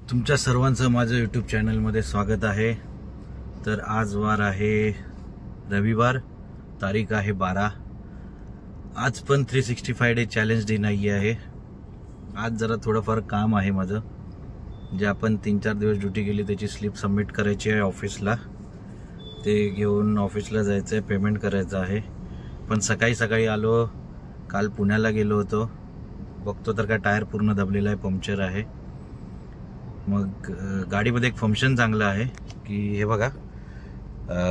तुमच्या सर्वांचं माझं यूट्यूब चॅनलमध्ये स्वागत आहे। तर आज वार आहे रविवार, तारीख आहे 12। आज पण 365 डे चॅलेंज डे नाही आहे। आज जरा थोडंफार काम आहे माझं, जे आपण 3-4 दिवस ड्युटी केली त्याची स्लिप सबमिट करायची आहे ऑफिसला। ते घेऊन ऑफिसला जायचं आहे, पेमेंट करायचं आहे। पण सकाळी आलो, काल पुण्याला गेलो होतो, बघतो तर काय टायर पूर्ण दबलेला आहे, पंक्चर आहे। मग गाडीमध्ये एक फंक्शन चांगलं आहे की हे बघा,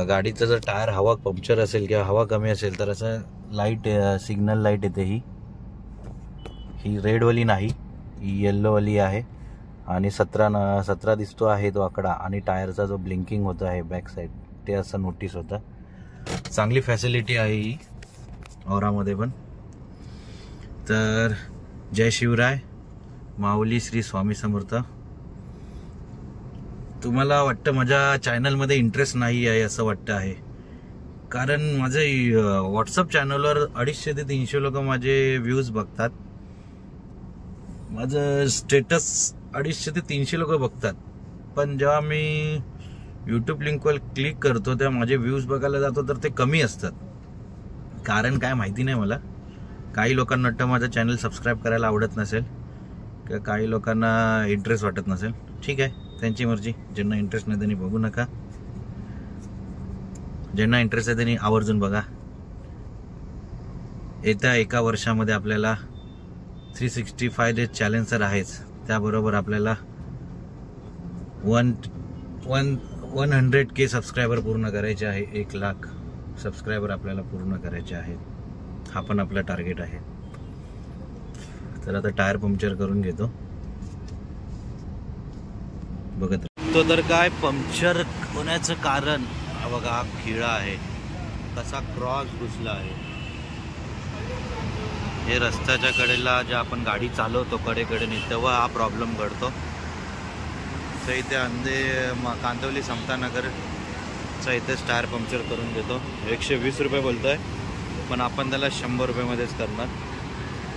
गाडीचं जर टायर हवा पंक्चर असेल किंवा हवा कमी असेल तर असं लाईट, सिग्नल लाईट येते। ही रेडवाली नाही, ही येल्लोवाली आहे आणि 17 दिसतो आहे तो आकडा, आणि टायरचा जो ब्लिंकिंग होतो आहे बॅक साईड ते असं नोटीस होतं। चांगली फॅसिलिटी आहे ही औरामध्ये पण। तर जय शिवराय, माऊली श्री स्वामी समर्थ। तुम्हाला वाटतं माझ्या चॅनलमध्ये इंटरेस्ट नाही आहे असं वाटतं आहे, कारण माझे व्हॉट्सअप चॅनलवर 250 ते 300 लोक माझे व्ह्यूज बघतात। माझं स्टेटस 250 ते 300 लोक बघतात, पण जेव्हा मी यूट्यूब लिंकवर क्लिक करतो तेव्हा माझे व्ह्यूज बघायला जातो तर ते कमी असतात। कारण काय माहिती नाही मला। काही लोकांना वाटतं माझं चॅनल सबस्क्राईब करायला आवडत नसेल किंवा काही लोकांना इंटरेस्ट वाटत नसेल, ठीक आहे, त्यांची मर्जी। ज्यांना इंटरेस्ट नाही त्यांनी बघू नका, ज्यांना इंटरेस्ट आहे त्यांनी आवर्जून बघा। येत्या 1 वर्षामध्ये आपल्याला 365 डेज चॅलेंज तर आहेच, त्याबरोबर आपल्याला 100K सबस्क्रायबर पूर्ण करायचे आहे। 1 लाख सबस्क्रायबर आपल्याला पूर्ण करायचे आहेत, हा पण आपला टार्गेट आहे। तर आता टायर पंक्चर करून घेतो, बघत तो। तर काय पंक्चर होण्याचं कारण हा बघा, हा खिळा आहे, कसा क्रॉस घुसला आहे। हे रस्त्याच्या कडेला जे आपण गाडी चालवतो कडेने तेव्हा हा प्रॉब्लेम घडतो। तर इथे कांदिवली समतानगरचा इथेच टायर पंक्चर करून देतो। 120 रुपये बोलतोय, पण आपण त्याला 100 रुपयेमध्येच करणार,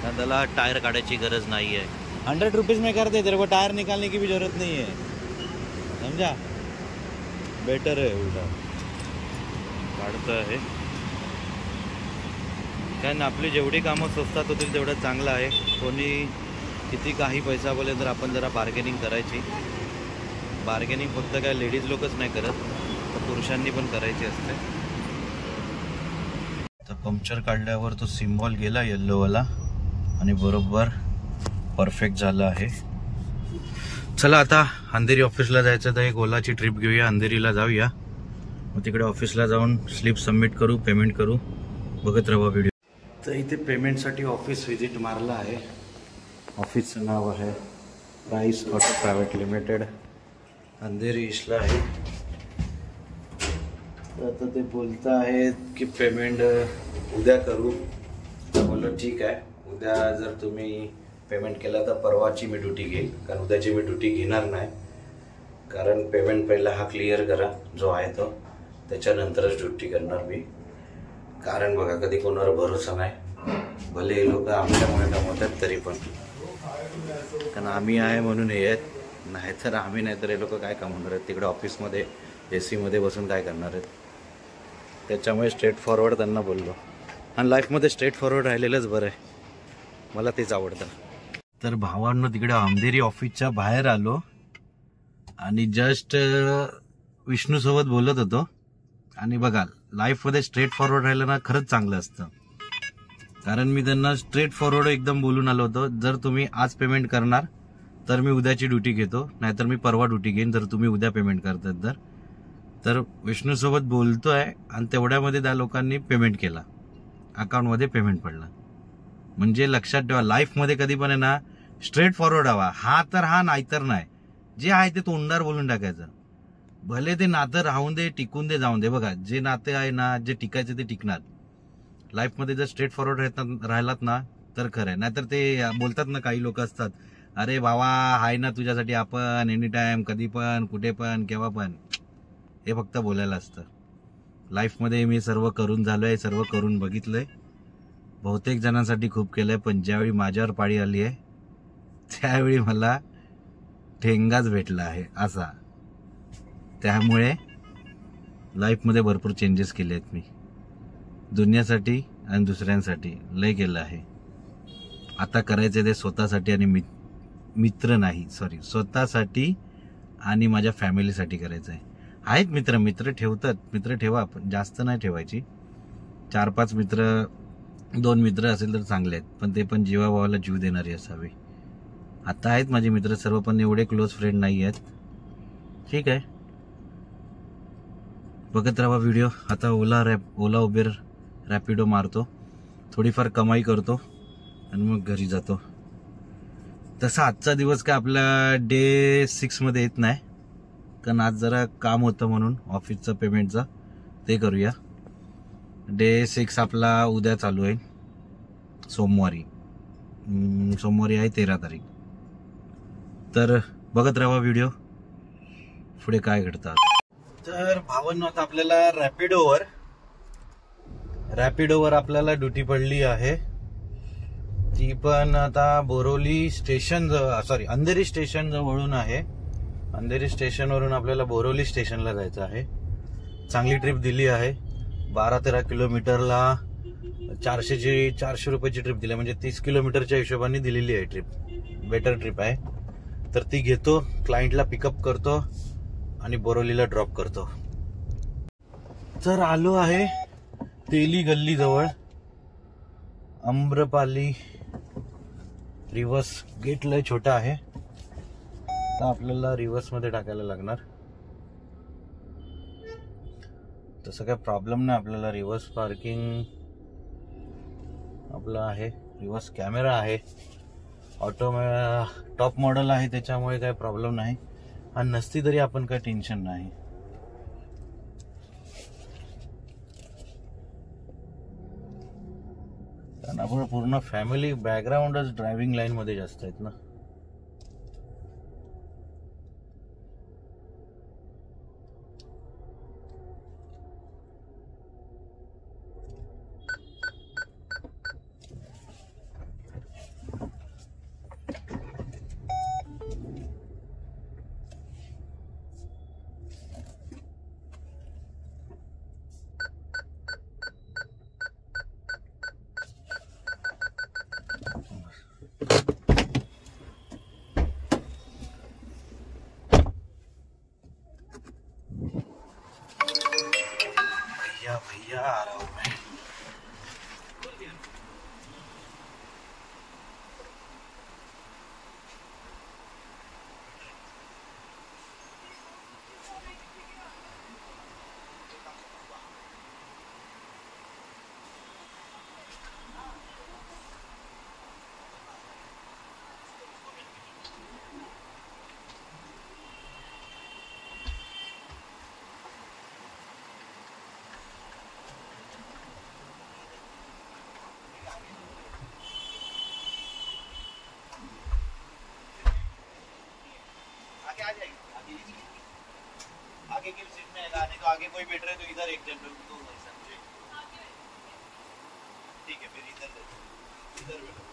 कारण त्याला टायर काढायची गरज नाही है। 100 रुपीज़ में कर दे, तेरे को टायर निकालने की भी जरूरत नहीं है, समझा? बेटर है, उलटा काढतो आहे। कारण आपली जेवढी कामं स्वस्तात होतील तेवढं चांगलं आहे। कोणी किती काही पैसा बोले तर आपण जरा बार्गेनिंग करायची। बार्गेनिंग फक्त काय लेडीज लोकच नाही करत, तर पुरुषांनी पण करायची असते। तर पंक्चर काढल्यावर तो सिम्बॉल गेला येल्लोवाला आणि बरोबर परफेक्ट झालं आहे। चला आता अंधेरी ऑफिसला जायचं, तर एक ओलाची ट्रिप घेऊया, अंधेरीला जाऊया, मग तिकडे ऑफिसला जाऊन स्लिप सबमिट करू, पेमेंट करू। बघत राहा व्हिडिओ। तर इथे पेमेंटसाठी ऑफिस व्हिजिट मारला आहे। ऑफिसचं नाव आहे price auto private limited, Andheri ईस्टला आहे। तर आता ते बोलत आहेत की पेमेंट उद्या करू, तर बोललो ठीक आहे, उद्या जर तुम्ही पेमेंट केला तर परवाची मी ड्युटी घेईल, कारण उद्याची मी ड्युटी घेणार नाही। कारण पेमेंट पहिला हा क्लिअर करा जो आहे तो, त्याच्यानंतरच ड्युटी करणार मी। कारण बघा, कधी कोणावर भरोसा नाही, भले हे लोक आमच्यामुळे कमवतात तरी पण, कारण आम्ही आहे म्हणून हे आहेत, नाहीतर आम्ही नाही तर हे लोक काय कमवणार आहेत? तिकडे ऑफिसमध्ये AC मध्ये बसून काय करणार आहेत? त्याच्यामुळे स्ट्रेट फॉरवर्ड त्यांना बोललो, आणि लाईफमध्ये स्ट्रेट फॉरवर्ड राहिलेलंच बरं आहे, मला तेच आवडतं। तर भावांनो, तिकडे अंधेरी ऑफिसच्या बाहेर आलो आणि जस्ट विष्णूसोबत बोलत होतो, आणि बघा लाईफमध्ये स्ट्रेट फॉरवर्ड राहिलं ना खरंच चांगलं असतं। कारण मी त्यांना स्ट्रेट फॉरवर्ड एकदम बोलून आलो होतो, जर तुम्ही आज पेमेंट करणार तर मी उद्याची ड्युटी घेतो, नाहीतर मी परवा ड्युटी घेईन जर तुम्ही उद्या पेमेंट करतात तर विष्णूसोबत बोलतोय, आणि तेवढ्यामध्ये त्या लोकांनी पेमेंट केला, अकाउंटमध्ये पेमेंट पडला। म्हणजे लक्षात ठेवा, लाईफमध्ये कधी पण आहे ना स्ट्रेट फॉरवर्ड हवा, हा तर हा, नाही तर नाही, जे आहे ते तोंडावर बोलून टाकायचं। भले ते नातं राहून दे, टिकून दे, जाऊन दे, बघा जे नाते आहे ना, जे टिकायचे ते टिकणार। लाईफमध्ये जर स्ट्रेट फॉरवर्ड राहिलात ना तर खरं आहे, नाहीतर ते बोलतात ना, काही लोक असतात, अरे बाबा आहे ना तुझ्यासाठी आपण एनी टाइम, कधी पण, कुठे पण, केव्हा पण, हे फक्त बोलायला असतं। लाईफमध्ये मी सर्व करून झालोय, सर्व करून बघितलंय, बहुतेक जणांसाठी खूप केलंय, पण ज्यावेळी माझ्यावर पाळी आली आहे त्यावेळी मला ठेंगाच भेटला आहे असा. त्यामुळे लाईफमध्ये भरपूर चेंजेस केले आहेत मी, दुनियासाठी आणि दुसऱ्यांसाठी लय केलं आहे. आता करायचं ते स्वतःसाठी आणि मित्र नाही, सॉरी, स्वतःसाठी आणि माझ्या फॅमिलीसाठी करायचं आहे. आहेत मित्र ठेवतात, मित्र ठेवा, पण जास्त नाही ठेवायची. 4-5 मित्र, 2 मित्र असेल तर चांगले आहेत, पण ते पण जीवाभावाला जीव देणारे असावे. आता आहेत माझे मित्र सर्व, पण एवढे क्लोज फ्रेंड नाही आहेत. ठीक आहे, बघत राहा व्हिडिओ. आता ओला उबेर रॅपिडो मारतो, थोडीफार कमाई करतो आणि मग घरी जातो. तसा आजचा दिवस काय आपला डे 6 मध्ये येत नाही, कारण आज जरा काम होतं म्हणून ऑफिसचं पेमेंटचं ते करूया. डे 6 आपला उद्या चालू आहे, सोमवारी आहे 13 तारीख. तर बघत राहा व्हिडिओ, पुढे काय घडतात. तर भावांनो, आता आपल्याला रॅपिडोवर आपल्याला ड्युटी पडली आहे. ती पण आता बोरोली स्टेशन, अंधेरी स्टेशन जवळून आहे. अंधेरी स्टेशनवरून आपल्याला बोरोली स्टेशनला जायचं आहे. चांगली ट्रिप दिली आहे. 12-13 किलोमीटरला 400 रुपयाची ट्रिप दिली, म्हणजे 30 किलोमीटरच्या हिशोबाने दिलेली आहे ट्रिप. बेटर ट्रिप आहे. तर ती घेतो, क्लायंटला पिकअप करतो आणि बोरोलीला ड्रॉप करतो. तर आलो आहे तेली गल्ली जवळ. आम्रपाली रिव्हर्स गेट लय छोटा आहे, तर आपल्याला रिव्हर्स मध्ये टाकायला लागणार. तसं काय प्रॉब्लेम नाही आपल्याला. रिव्हर्स पार्किंग आपलं आहे, रिव्हर्स कॅमेरा आहे, ऑटो टॉप मॉडेल आहे, त्याच्यामुळे काय प्रॉब्लेम नाही. आणि नसती तरी आपण काय टेन्शन नाही. कारण आपण पूर्ण फॅमिली बॅकग्राऊंडच ड्रायव्हिंग लाईन मध्ये जास्त आहेत ना. भैया आ रहा हूं मैं. आगे की सीट में आने तो आगे कोई बैठ रहे तो इधर एक जन दो समझे. ठीक है, फिर इधर बैठो.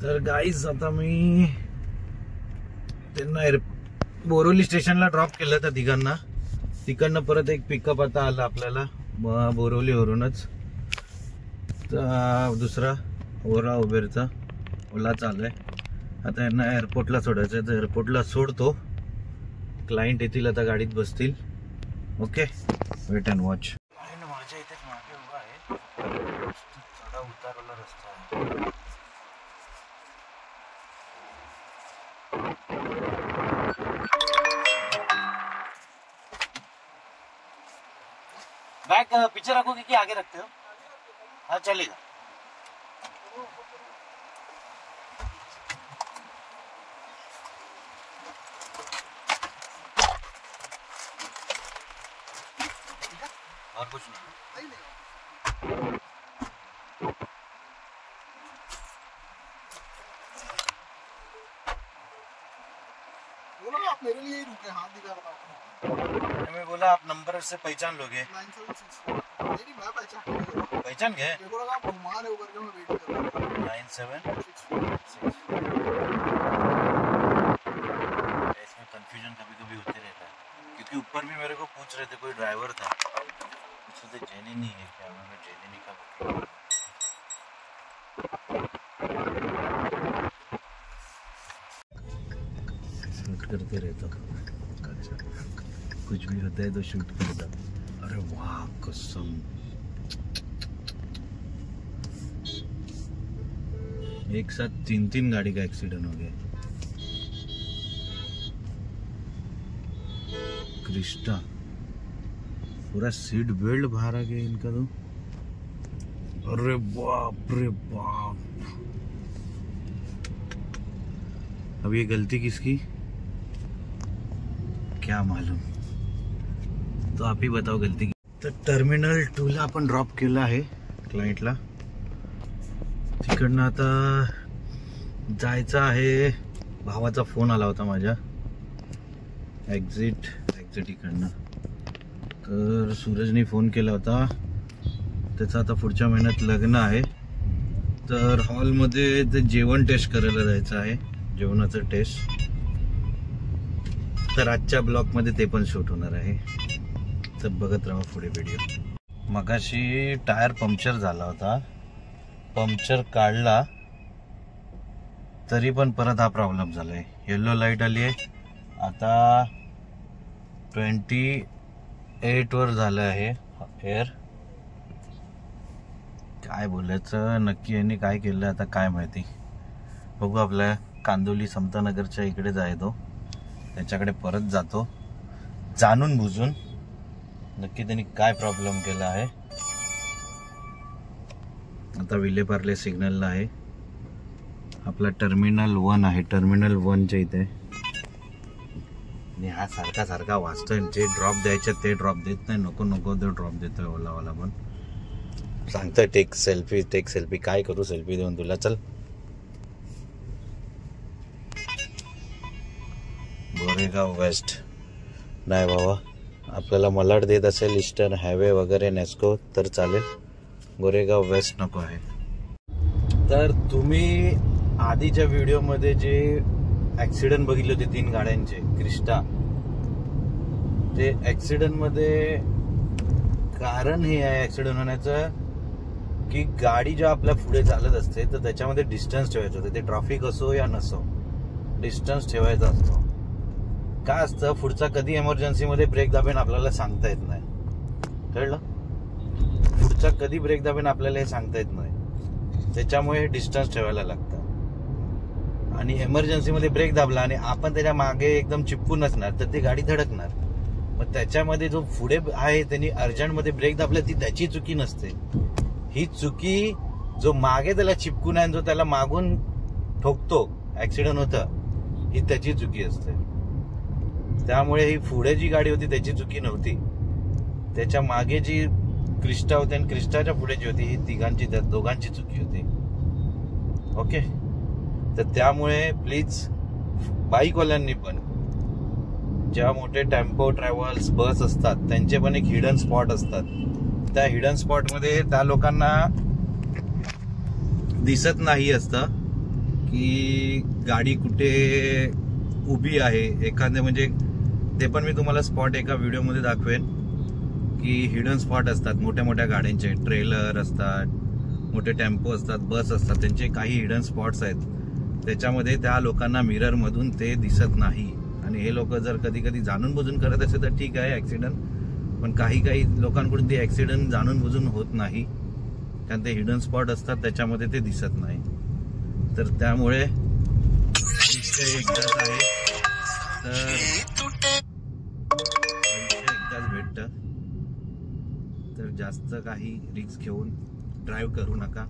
तर गाईज, आता मी त्यांना बोरोली स्टेशनला ड्रॉप केलं त्या तिघांना. तिकडनं परत एक पिकअप आता आला आपल्याला बोरोलीवरूनच. दुसरा उबेरचा ओला चालू आहे. आता यांना एअरपोर्टला सोडायचं आहे, तर एअरपोर्टला सोडतो. क्लायंट येतील, आता गाडीत बसतील. Okay, wait and watch. माझ्या इथे मागे उभा आहे, चढा उतारला रस्ता आहे. बैक पीछे रखोगे कि आगे रखते हो? हाँ, चलेगा. कुछ नहीं। आप मेरे लिए ही रुके, हाथ दिखा रहा हूँ। मैं बोला आप नंबर से पहचान लोगे। 9764 नहीं मैं पहचान गए। मेरे को लगा आप घुमा रहे हो करके मैं वेट कर रहा हूँ। 9764। इसमें कंफ्यूजन कभी कभी होते रहता है, क्योंकि ऊपर भी मेरे को पूछ रहे थे, कोई ड्राइवर था, पूछ रहे थे जेनिनी है क्या, मैंने जेनिनी का शूट करते रहता हूँ। अच्छा, कुछ भी होता है तो शूट करता। अरे वाह कसम, एक साथ 3 गाड़ी का एक्सीडेंट हो गया। क्रिस्टा पूरा सीट बेल्ट बाहर आ गया इनका तो। अरे बाप रे बाप, अब ये गलती किसकी क्या मालूम, तो आप ही बताओ गलती की। तर टर्मिनल 2 ला आपण ड्रॉप केला आहे क्लायंटला, तिकडनं आता जायचं आहे। भावाचा फोन आला होता माझ्या, एक्झिट इकडनं, तर सूरजने फोन केला होता, त्याचं आता पुढच्या महिन्यात लग्न आहे, तर हॉलमध्ये ते जेवण टेस्ट करायला जायचं आहे, जेवणाचं टेस्ट। तर आजच्या ब्लॉगमध्ये ते पण शूट होणार आहे, तर बघत राहा पुढे व्हिडिओ। मगाशी टायर पंक्चर झाला होता, पंक्चर काढला तरी पण परत हा प्रॉब्लेम झालाय। येलो लाईट आली आहे, आता 28 वर झालं आहे एअर। काय बोलायचं नक्की यांनी काय केलं आता काय माहिती। बघू, आपल्या कांदोली समतानगरच्या इकडे जाय तो, त्याच्याकडे परत जातो, जाणून बुजून नक्की त्यांनी काय प्रॉब्लेम केला आहे। आता विलेपार्ले सिग्नलला आहे, आपला टर्मिनल 1 आहे, टर्मिनल 1च्या इथे। आणि हा सारखा वाचतोय, जे ड्रॉप द्यायचे ते ड्रॉप देत नाही, नको ते ड्रॉप देतोय ओलावाला पण। सांगतोय टेक सेल्फी, काय करू सेल्फी देऊन तुला, चल। गोरेगाव वेस्ट नाही बाबा, आपल्याला मलाड देत असेल ईस्टर्न हायवे वगैरे नेस्को तर चालेल, गोरेगाव वेस्ट नको आहे। तर तुम्ही आधीच्या व्हिडिओमध्ये जे ऍक्सिडेंट बघितले होते 3 गाड्यांचे क्रिस्टा, ते ऍक्सिडेंट मध्ये कारण हे आहे ऍक्सिडेंट होण्याचं की गाडी जेव्हा आपल्या पुढे चालत असते तर त्याच्यामध्ये डिस्टन्स ठेवायचं होतं, ते ट्रॅफिक असो या नसो, डिस्टन्स ठेवायचा असतो। काय असतं, पुढचा कधी इमर्जन्सी मध्ये ब्रेक दाबेन आपल्याला सांगता येत नाही, कळलं? पुढचा कधी ब्रेक दाबेन आपल्याला हे सांगता येत नाही, त्याच्यामुळे डिस्टन्स ठेवायला लागतं। आणि इमर्जन्सी मध्ये ब्रेक दाबला आणि आपण त्याच्या मागे एकदम चिपकून असणार तर ती गाडी धडकणार। मग त्याच्यामध्ये जो पुढे आहे त्यांनी अर्जंट मध्ये ब्रेक दाबला, ती त्याची चुकी नसते, ही चुकी जो मागे त्याला चिपकून आहे, जो त्याला मागून ठोकतो, ऍक्सिडेंट होतं, ही त्याची चुकी असते। त्यामुळे ही पुढे जी गाडी होती त्याची चुकी नव्हती, त्याच्या मागे जी क्रिस्टा होती आणि क्रिस्टाच्या पुढे जी होती ही दोघांची चुकी होती। ओके, तर त्यामुळे प्लीज बाईकवाल्यांनी पण, ज्या मोठे टेम्पो ट्रॅव्हल्स बस असतात त्यांचे पण एक हिडन स्पॉट असतात, त्या हिडन स्पॉट मध्ये त्या लोकांना दिसत नाही असतं की गाडी कुठे उभी आहे एखादे, म्हणजे ते पण मी तुम्हाला स्पॉट एका व्हिडिओमध्ये दाखवेन की हिडन स्पॉट असतात मोठ्या गाड्यांचे, ट्रेलर असतात, मोठे टेम्पो असतात, बस असतात, त्यांचे काही हिडन स्पॉट्स आहेत, त्याच्यामध्ये त्या लोकांना मिरर मधून ते दिसत नाही। आणि हे लोक जर कधी जाणून बुजून करत असेल तर ठीक आहे ऍक्सिडेंट, पण काही लोकांकडून ते ऍक्सिडेंट जाणून बुजून होत नाही, कारण ते हिडन स्पॉट असतात त्याच्यामध्ये ते दिसत नाही। तर त्यामुळे एकदाच आहे तर एकदाच भेटत, तर जास्त काही रिस्क घेऊन ड्राईव्ह करू नका,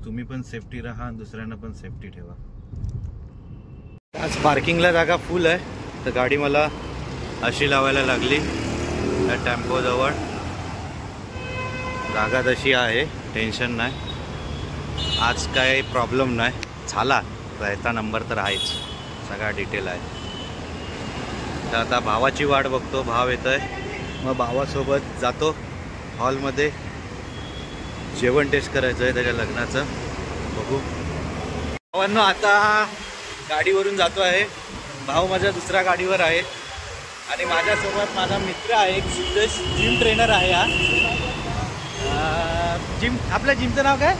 तुम्ही पण सेफ्टी राहा आणि दुसऱ्यांना पण सेफ्टी ठेवा। आज पार्किंगला जागा फुल आहे, तर गाडी मला अशी लावायला लागली त्या टेम्पो जवळ, जागा तशी आहे, टेन्शन नाही. आज काय प्रॉब्लेम नाही झाला. याचा नंबर तर आहेच, सगळा डिटेल आहे. तर आता भावाची वाट बघतो, भाव येतो आहे, मग भावासोबत जातो हॉलमध्ये. जेवण टेस्ट करायचं आहे त्याच्या लग्नाचं, बघू. भावांनो आता गाडीवरून जातो आहे. भाऊ माझ्या दुसऱ्या गाडीवर आहे आणि माझ्यासोबत माझा मित्र आहे, एक सिद्धेश जिम ट्रेनर आहे. हा जिम, आपल्या जिमचं नाव काय?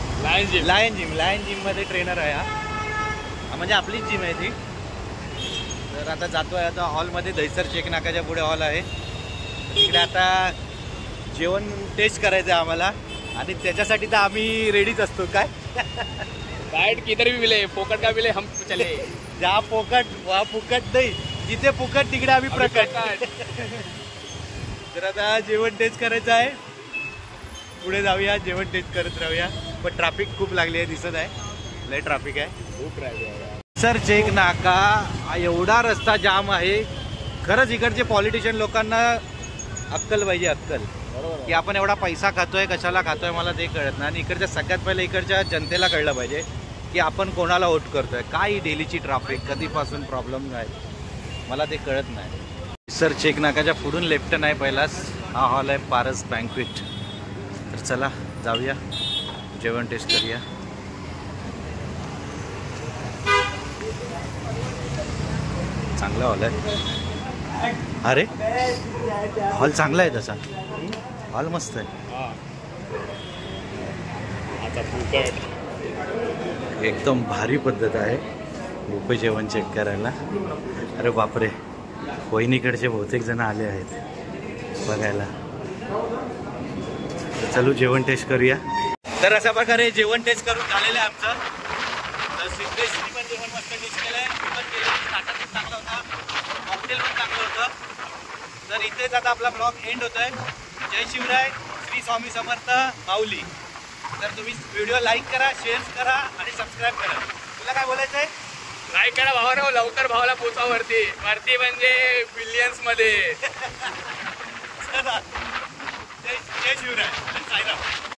लायन जिममध्ये ट्रेनर आहे हा, म्हणजे आपलीच जिम आहे ती. तर आता जातो आहे आता हॉलमध्ये. दहिसर चेक नाकाच्या पुढे हॉल आहे, तिकडे आता जेवण टेस्ट करायचं आहे आम्हाला आणि त्याच्यासाठी तर आम्ही रेडीच असतो. काय डाइट किधर भी मिले, फोकट का मिले हम चले. ज्या फोकट वा फुकट नाही, जिथे फुकट तिकडे आम्ही प्रकट. तर आता जेवण टेस्ट करायचं आहे, पुढे जाऊया, जेवण टेस्ट करत राहूया. पण ट्रॅफिक खूप लागली आहे, दिसत आहे, लय ट्रॅफिक आहे. खूप राहिलं. सर चेक नाका एवढा रस्ता जाम आहे. खरंच इकडचे पॉलिटिशियन लोकांना अक्कल पाहिजे, अक्कल, की आपण एवढा पैसा खातोय कशाला खातोय मला ते कळत नाही. आणि इकडच्या सगळ्यात पहिले इकडच्या जनतेला कळलं पाहिजे की आपण कोणाला वोट करतोय. काय डेलीची ट्रॅफिक, कधीपासून प्रॉब्लेम काय मला ते कळत नाही. सर चेक नाकाच्या पुढून लेफ्ट नाही पहिलाच हा हॉल आहे, पारस बँक्वेट. तर चला जाऊया, जेवण टेस्ट करूया. चांगला हॉल आहे. अरे हॉल चांगला आहे, तसा हॉल मस्त आहे. आता फुकट एकदम भारी पद्धत आहे बुफे जेवण चेक करायला. अरे बापरे, वहिनीकडचे बहुतेक जण आले आहेत बघायला. तर चलू जेवण टेस्ट करूया. तर अशा प्रकारे जेवण टेस्ट करून झालेलं आहे आमचं. तर सिद्धेशनी पण जेवण मस्त टेस्ट केलं आहे, मी पण केलं. स्टार्टर पण चांगला होता, कॉकटेल पण चांगलं होतं. तर इथेच आता आपला ब्लॉग एंड होतो आहे. जय शिवराय, श्री स्वामी समर्थ, माऊली. तर तुम्ही व्हिडिओ लाईक करा, शेअर करा आणि सबस्क्राईब करा. तुला काय बोलायचं आहे? लाईक करा भावाला, लवकर भावाला पोचा वरती म्हणजे बिलियन्स मध्ये. जय शिवराय, साईराम.